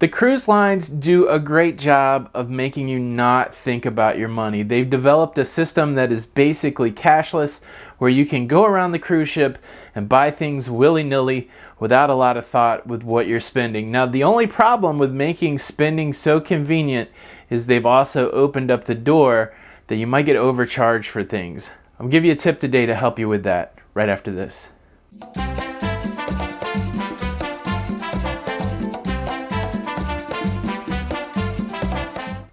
The cruise lines do a great job of making you not think about your money. They've developed a system that is basically cashless, where you can go around the cruise ship and buy things willy-nilly without a lot of thought with what you're spending. Now, the only problem with making spending so convenient is they've also opened up the door that you might get overcharged for things. I'm gonna give you a tip today to help you with that right after this.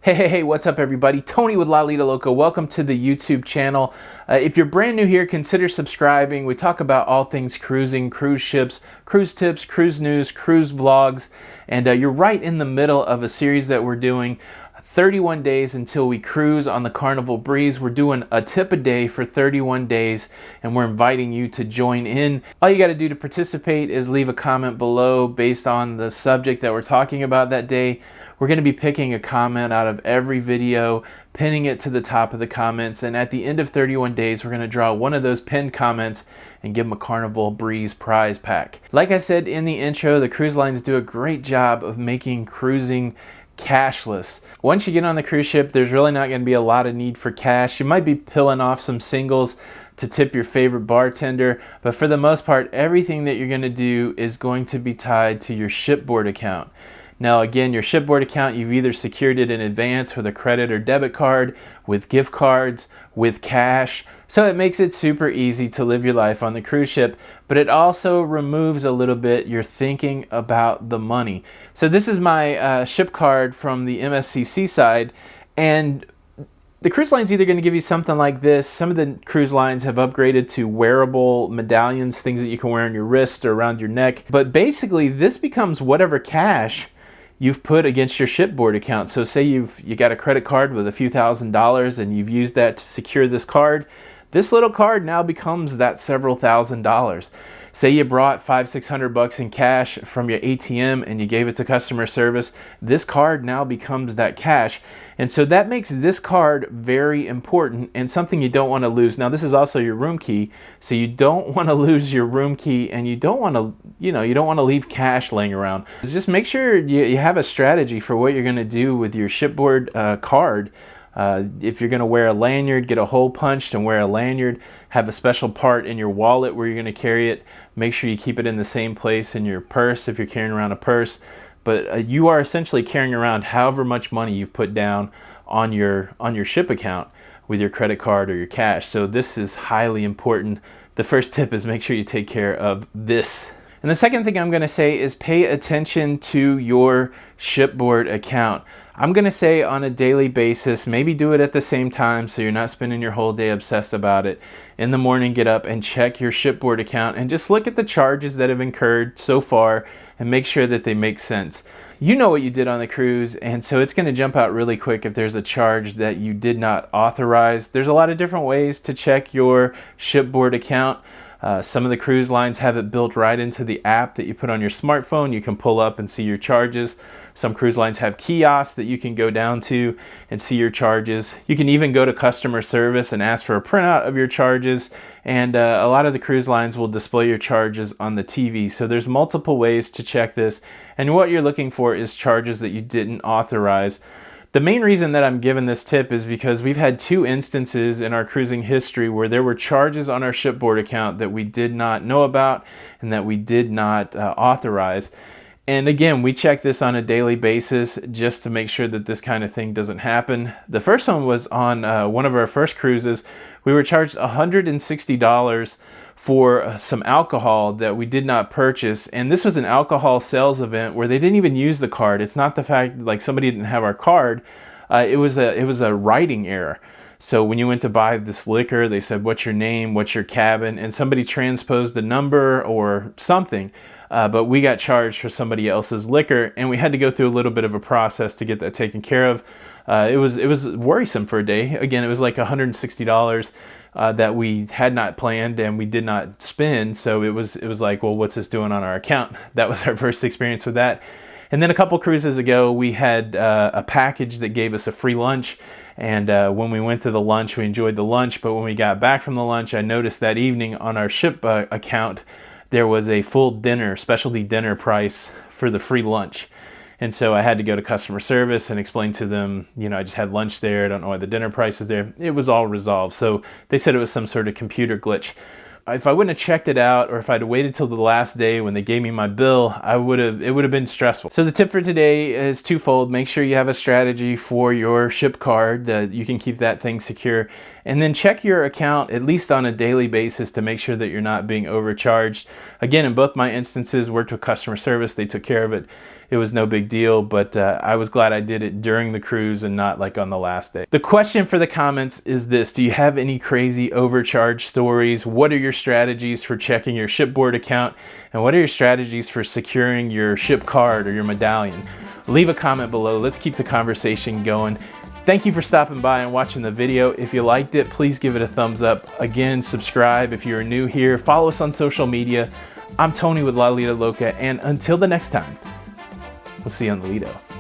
Hey, what's up everybody? Tony with Lido, Loca. Welcome to the YouTube channel. If you're brand new here, consider subscribing. We talk about all things cruising, cruise ships, cruise tips, cruise news, cruise vlogs, and you're right in the middle of a series that we're doing. 31 days until we cruise on the Carnival Breeze. We're doing a tip a day for 31 days and we're inviting you to join in. All you got to do to participate is leave a comment below based on the subject that we're talking about that day. We're going to be picking a comment out of every video, pinning it to the top of the comments, and at the end of 31 days we're going to draw one of those pinned comments and give them a Carnival Breeze prize pack. Like I said in the intro, the cruise lines do a great job of making cruising cashless. Once you get on the cruise ship, there's really not going to be a lot of need for cash. You might be peeling off some singles to tip your favorite bartender, but for the most part, everything that you're going to do is going to be tied to your shipboard account. Now again, your shipboard account, you've either secured it in advance with a credit or debit card, with gift cards, with cash. So it makes it super easy to live your life on the cruise ship, but it also removes a little bit your thinking about the money. So this is my ship card from the MSCC side, and the cruise line's either going to give you something like this. Some of the cruise lines have upgraded to wearable medallions, things that you can wear on your wrist or around your neck. But basically, this becomes whatever cash you've put against your shipboard account. So say you got a credit card with a few $1,000s and you've used that to secure this card. This little card now becomes that several $1,000s. Say you brought $500-600 in cash from your ATM and you gave it to customer service. This card now becomes that cash. And so that makes this card very important and something you don't want to lose. Now this is also your room key, so you don't want to lose your room key, and you don't want to, you don't want to leave cash laying around. Just make sure you have a strategy for what you're going to do with your shipboard card. If you're going to wear a lanyard, get a hole punched and wear a lanyard. Have a special part in your wallet where you're going to carry it. Make sure you keep it in the same place in your purse if you're carrying around a purse. But you are essentially carrying around however much money you've put down on your ship account with your credit card or your cash. So this is highly important. The first tip is make sure you take care of this. And the second thing I'm going to say is pay attention to your shipboard account. I'm going to say on a daily basis, maybe do it at the same time so you're not spending your whole day obsessed about it. In the morning, get up and check your shipboard account and just look at the charges that have incurred so far and make sure that they make sense. You know what you did on the cruise, and so it's going to jump out really quick if there's a charge that you did not authorize. There's a lot of different ways to check your shipboard account. Some of the cruise lines have it built right into the app that you put on your smartphone. You can pull up and see your charges. Some cruise lines have kiosks that you can go down to and see your charges. You can even go to customer service and ask for a printout of your charges. And a lot of the cruise lines will display your charges on the TV. So there's multiple ways to check this. And what you're looking for is charges that you didn't authorize. The main reason that I'm giving this tip is because we've had two instances in our cruising history where there were charges on our shipboard account that we did not know about and that we did not authorize. And again, we check this on a daily basis just to make sure that this kind of thing doesn't happen. The first one was on one of our first cruises. We were charged $160 for some alcohol that we did not purchase, and this was an alcohol sales event where they didn't even use the card. It's not the fact like somebody didn't have our card. It was a writing error. So when you went to buy this liquor, they said, what's your name, what's your cabin, and somebody transposed a number or something. But we got charged for somebody else's liquor, and we had to go through a little bit of a process to get that taken care of. It was worrisome for a day. Again, it was like $160 that we had not planned and we did not spend. So it was like, well, what's this doing on our account? That was our first experience with that. And then a couple cruises ago, we had a package that gave us a free lunch. And when we went to the lunch, we enjoyed the lunch. But when we got back from the lunch, I noticed that evening on our ship account, there was a full dinner, specialty dinner price for the free lunch. And so I had to go to customer service and explain to them, you know, I just had lunch there. I don't know why the dinner price is there. It was all resolved. So they said it was some sort of computer glitch. If I wouldn't have checked it out, or if I'd have waited till the last day when they gave me my bill, it would have been stressful. So the tip for today is twofold. Make sure you have a strategy for your ship card that you can keep that thing secure. And then check your account at least on a daily basis to make sure that you're not being overcharged. Again, in both my instances, worked with customer service. They took care of it. It was no big deal, but I was glad I did it during the cruise and not like on the last day. The question for the comments is this: do you have any crazy overcharge stories? What are your strategies for checking your shipboard account? And what are your strategies for securing your ship card or your medallion? Leave a comment below. Let's keep the conversation going. Thank you for stopping by and watching the video. If you liked it, please give it a thumbs up. Again, subscribe if you're new here. Follow us on social media. I'm Tony with Lido, Loca, and until the next time, we'll see you on the Lido.